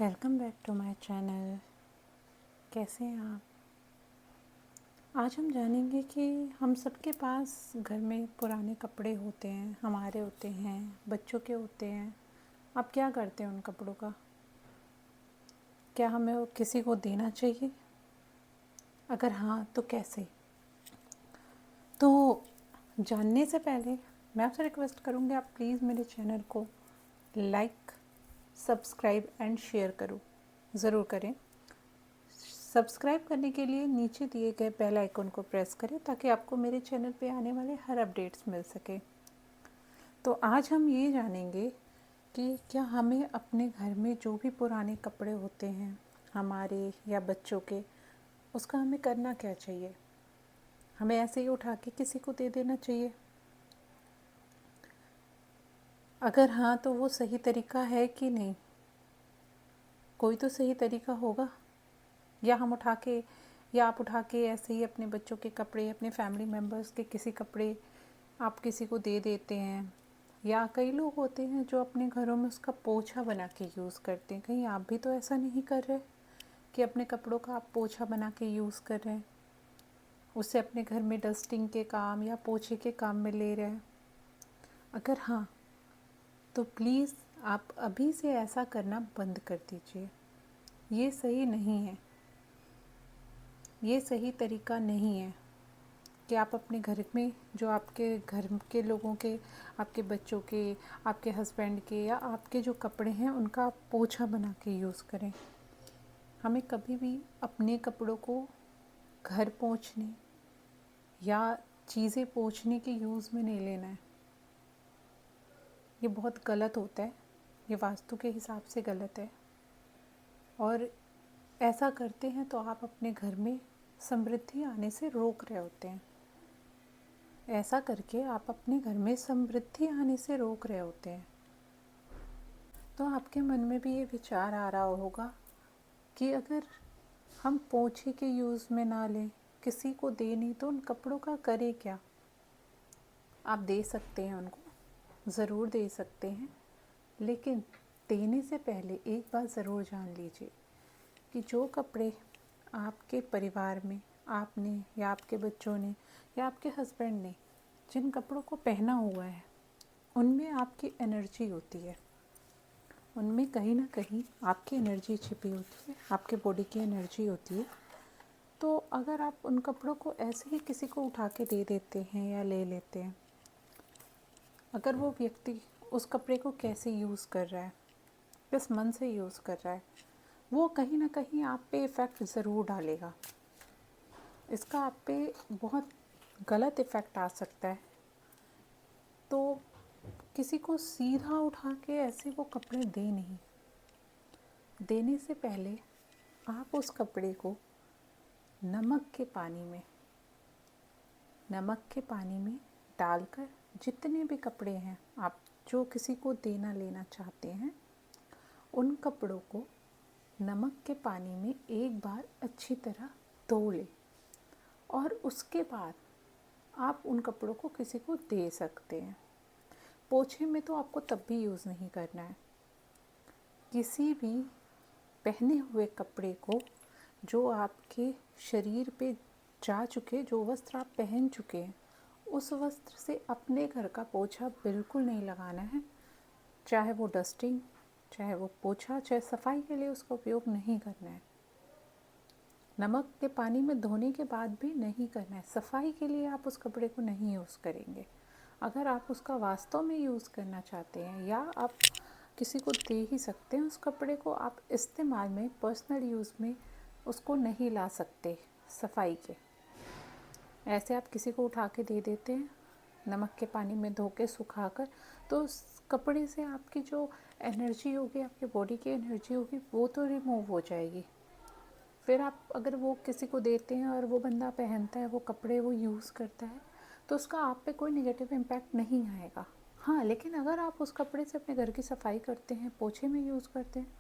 Welcome back to my channel. कैसे हैं आप? आज हम जानेंगे कि हम सबके पास घर में पुराने कपड़े होते हैं, हमारे होते हैं, बच्चों के होते हैं। आप क्या करते हैं उन कपड़ों का? क्या हमें वो किसी को देना चाहिए? अगर हाँ तो कैसे? तो जानने से पहले मैं आपसे रिक्वेस्ट करूँगी, आप प्लीज़ मेरे चैनल को लाइक, सब्सक्राइब एंड शेयर ज़रूर करें। सब्सक्राइब करने के लिए नीचे दिए गए बेल आइकन को प्रेस करें ताकि आपको मेरे चैनल पे आने वाले हर अपडेट्स मिल सके। तो आज हम ये जानेंगे कि क्या हमें अपने घर में जो भी पुराने कपड़े होते हैं हमारे या बच्चों के, उसका हमें करना क्या चाहिए? हमें ऐसे ही उठा के किसी को दे देना चाहिए? अगर हाँ तो वो सही तरीका है कि नहीं? कोई तो सही तरीका होगा। या हम उठा के या आप उठा के ऐसे ही अपने बच्चों के कपड़े, अपने फैमिली मेम्बर्स के किसी कपड़े आप किसी को दे देते हैं। या कई लोग होते हैं जो अपने घरों में उसका पोछा बना के यूज़ करते हैं। कहीं आप भी तो ऐसा नहीं कर रहे कि अपने कपड़ों का आप पोछा बना के यूज़ कर रहे हैं, उससे अपने घर में डस्टिंग के काम या पोछे के काम में ले रहे हैं? अगर हाँ तो प्लीज़ आप अभी से ऐसा करना बंद कर दीजिए। ये सही नहीं है, ये सही तरीका नहीं है कि आप अपने घर में जो आपके घर के लोगों के, आपके बच्चों के, आपके हस्बैंड के या आपके जो कपड़े हैं उनका आप पोछा बना के यूज़ करें। हमें कभी भी अपने कपड़ों को घर पोंछने या चीज़ें पोंछने के यूज़ में नहीं लेना है। ये बहुत गलत होता है, ये वास्तु के हिसाब से गलत है। और ऐसा करते हैं तो आप अपने घर में समृद्धि आने से रोक रहे होते हैं। ऐसा करके आप अपने घर में समृद्धि आने से रोक रहे होते हैं। तो आपके मन में भी ये विचार आ रहा होगा कि अगर हम पोछे के यूज़ में ना लें, किसी को दे नहीं, तो उन कपड़ों का करें क्या? आप दे सकते हैं उनको, ज़रूर दे सकते हैं, लेकिन देने से पहले एक बात ज़रूर जान लीजिए कि जो कपड़े आपके परिवार में आपने या आपके बच्चों ने या आपके हस्बैंड ने जिन कपड़ों को पहना हुआ है, उनमें आपकी एनर्जी होती है। उनमें कहीं ना कहीं आपकी एनर्जी छिपी होती है, आपके बॉडी की एनर्जी होती है। तो अगर आप उन कपड़ों को ऐसे ही किसी को उठा के दे देते हैं या ले लेते हैं, अगर वो व्यक्ति उस कपड़े को कैसे यूज़ कर रहा है, किस मन से यूज़ कर रहा है, वो कहीं ना कहीं आप पे इफ़ेक्ट ज़रूर डालेगा। इसका आप पे बहुत गलत इफ़ेक्ट आ सकता है। तो किसी को सीधा उठा के ऐसे वो कपड़े दे नहीं। देने से पहले आप उस कपड़े को नमक के पानी में डालकर, जितने भी कपड़े हैं आप जो किसी को देना लेना चाहते हैं, उन कपड़ों को नमक के पानी में एक बार अच्छी तरह धो लें। और उसके बाद आप उन कपड़ों को किसी को दे सकते हैं। पोछे में तो आपको तब भी यूज़ नहीं करना है। किसी भी पहने हुए कपड़े को जो आपके शरीर पे जा चुके, जो वस्त्र आप पहन चुके हैं, उस वस्त्र से अपने घर का पोछा बिल्कुल नहीं लगाना है। चाहे वो डस्टिंग, चाहे वो पोछा, चाहे सफाई के लिए उसका उपयोग नहीं करना है। नमक के पानी में धोने के बाद भी नहीं करना है। सफाई के लिए आप उस कपड़े को नहीं यूज़ करेंगे। अगर आप उसका वास्तव में यूज़ करना चाहते हैं या आप किसी को दे ही सकते हैं उस कपड़े को, आप इस्तेमाल में, पर्सनल यूज़ में उसको नहीं ला सकते सफाई के। ऐसे आप किसी को उठा के दे देते हैं नमक के पानी में धो के सुखा कर, तो उस कपड़े से आपकी जो एनर्जी होगी, आपकी बॉडी की एनर्जी होगी, वो तो रिमूव हो जाएगी। फिर आप अगर वो किसी को देते हैं और वो बंदा पहनता है, वो कपड़े वो यूज़ करता है, तो उसका आप पे कोई नेगेटिव इम्पैक्ट नहीं आएगा। हाँ, लेकिन अगर आप उस कपड़े से अपने घर की सफाई करते हैं, पोछे में यूज़ करते हैं,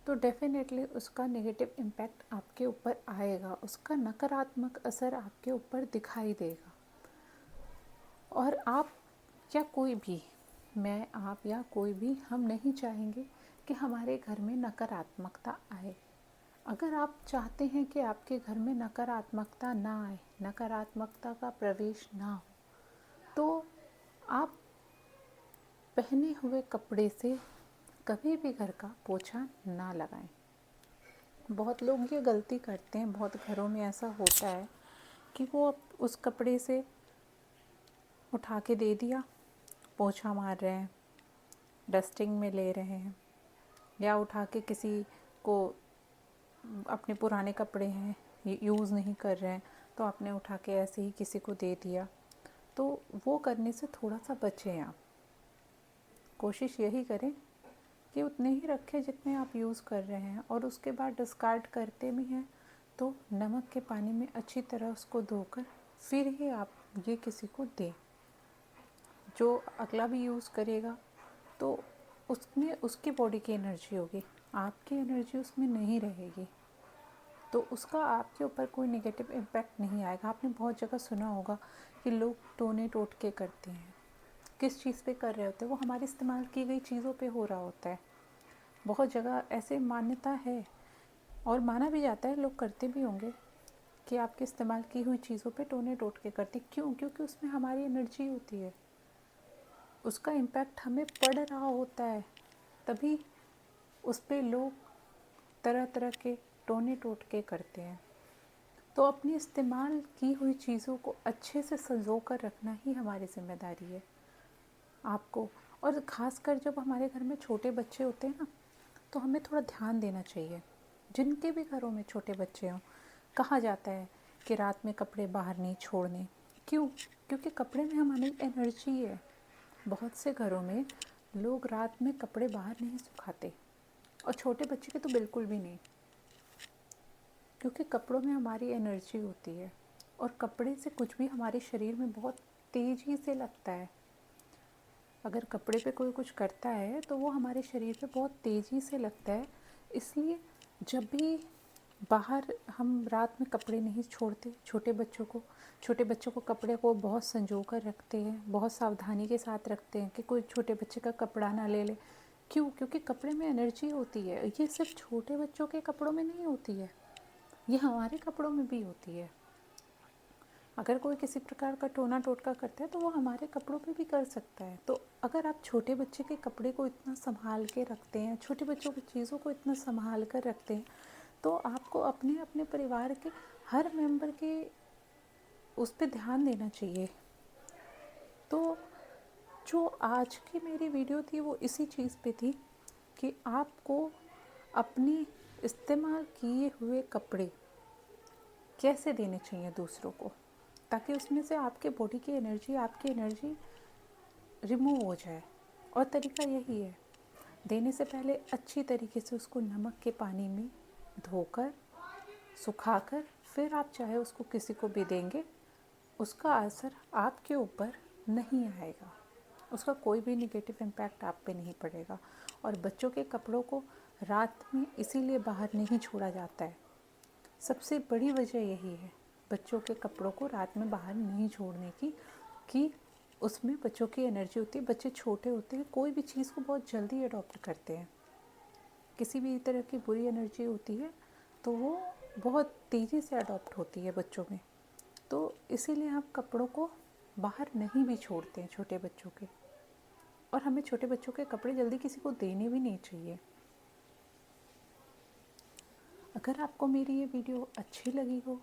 तो डेफ़िनेटली उसका नेगेटिव इम्पैक्ट आपके ऊपर आएगा, उसका नकारात्मक असर आपके ऊपर दिखाई देगा। और आप या कोई भी, मैं, आप या कोई भी, हम नहीं चाहेंगे कि हमारे घर में नकारात्मकता आए। अगर आप चाहते हैं कि आपके घर में नकारात्मकता ना आए, नकारात्मकता का प्रवेश ना हो, तो आप पहने हुए कपड़े से कभी भी घर का पोछा ना लगाएं। बहुत लोग ये गलती करते हैं, बहुत घरों में ऐसा होता है कि वो उस कपड़े से उठा के दे दिया, पोछा मार रहे हैं, डस्टिंग में ले रहे हैं, या उठा के किसी को, अपने पुराने कपड़े हैं ये यूज़ नहीं कर रहे हैं तो आपने उठा के ऐसे ही किसी को दे दिया। तो वो करने से थोड़ा सा बचें आप। कोशिश यही करें कि उतने ही रखें जितने आप यूज़ कर रहे हैं, और उसके बाद डिस्कार्ड करते भी हैं तो नमक के पानी में अच्छी तरह उसको धोकर फिर ही आप ये किसी को दें। जो अगला भी यूज़ करेगा तो उसमें उसकी बॉडी की एनर्जी होगी, आपकी एनर्जी उसमें नहीं रहेगी, तो उसका आपके ऊपर कोई नेगेटिव इम्पैक्ट नहीं आएगा। आपने बहुत जगह सुना होगा कि लोग टोने टोटके करते हैं। किस चीज़ पे कर रहे होते हैं? वो हमारे इस्तेमाल की गई चीज़ों पे हो रहा होता है। बहुत जगह ऐसे मान्यता है और माना भी जाता है, लोग करते भी होंगे कि आपके इस्तेमाल की हुई चीज़ों पे टोने टोटके करते। क्यों? क्योंकि उसमें हमारी एनर्जी होती है, उसका इम्पैक्ट हमें पड़ रहा होता है, तभी उस पे लोग तरह तरह के टोने टोटके करते हैं। तो अपनी इस्तेमाल की हुई चीज़ों को अच्छे से संजो कर रखना ही हमारी ज़िम्मेदारी है आपको। और ख़ासकर जब हमारे घर में छोटे बच्चे होते हैं ना, तो हमें थोड़ा ध्यान देना चाहिए। जिनके भी घरों में छोटे बच्चे हों, कहा जाता है कि रात में कपड़े बाहर नहीं छोड़ने। क्यों? क्योंकि कपड़े में हमारी एनर्जी है। बहुत से घरों में लोग रात में कपड़े बाहर नहीं सुखाते, और छोटे बच्चे के तो बिल्कुल भी नहीं, क्योंकि कपड़ों में हमारी एनर्जी होती है, और कपड़े से कुछ भी हमारे शरीर में बहुत तेज़ी से लगता है। अगर कपड़े पे कोई कुछ करता है तो वो हमारे शरीर पे बहुत तेज़ी से लगता है। इसलिए जब भी बाहर हम रात में कपड़े नहीं छोड़ते, छोटे बच्चों को कपड़े को बहुत संजो कर रखते हैं, बहुत सावधानी के साथ रखते हैं कि कोई छोटे बच्चे का कपड़ा ना ले ले। क्यों? क्योंकि कपड़े में एनर्जी होती है। ये सिर्फ छोटे बच्चों के कपड़ों में नहीं होती है, ये हमारे कपड़ों में भी होती है। अगर कोई किसी प्रकार का टोना टोटका करता है तो वो हमारे कपड़ों पे भी कर सकता है। तो अगर आप छोटे बच्चे के कपड़े को इतना संभाल के रखते हैं, छोटे बच्चों की चीज़ों को इतना संभाल कर रखते हैं, तो आपको अपने अपने परिवार के हर मेंबर के उस पर ध्यान देना चाहिए। तो जो आज की मेरी वीडियो थी वो इसी चीज़ पे थी कि आपको अपने इस्तेमाल किए हुए कपड़े कैसे देने चाहिए दूसरों को, ताकि उसमें से आपके बॉडी की एनर्जी, आपकी एनर्जी रिमूव हो जाए। और तरीका यही है, देने से पहले अच्छी तरीके से उसको नमक के पानी में धोकर, सुखाकर, फिर आप चाहे उसको किसी को भी देंगे, उसका असर आपके ऊपर नहीं आएगा, उसका कोई भी नेगेटिव इम्पैक्ट आप पे नहीं पड़ेगा। और बच्चों के कपड़ों को रात में इसीलिए बाहर नहीं छोड़ा जाता है, सबसे बड़ी वजह यही है बच्चों के कपड़ों को रात में बाहर नहीं छोड़ने की, कि उसमें बच्चों की एनर्जी होती है। बच्चे छोटे होते हैं, कोई भी चीज़ को बहुत जल्दी अडॉप्ट करते हैं। किसी भी तरह की बुरी एनर्जी होती है तो वो बहुत तेज़ी से अडॉप्ट होती है बच्चों में। तो इसीलिए आप कपड़ों को बाहर नहीं भी छोड़ते हैं छोटे बच्चों के, और हमें छोटे बच्चों के कपड़े जल्दी किसी को देने भी नहीं चाहिए। अगर आपको मेरी ये वीडियो अच्छी लगी हो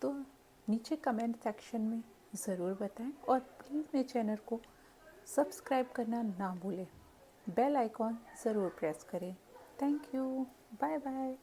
तो नीचे कमेंट सेक्शन में ज़रूर बताएं, और प्लीज़ मेरे चैनल को सब्सक्राइब करना ना भूलें, बेल आइकॉन ज़रूर प्रेस करें। Thank you, bye bye.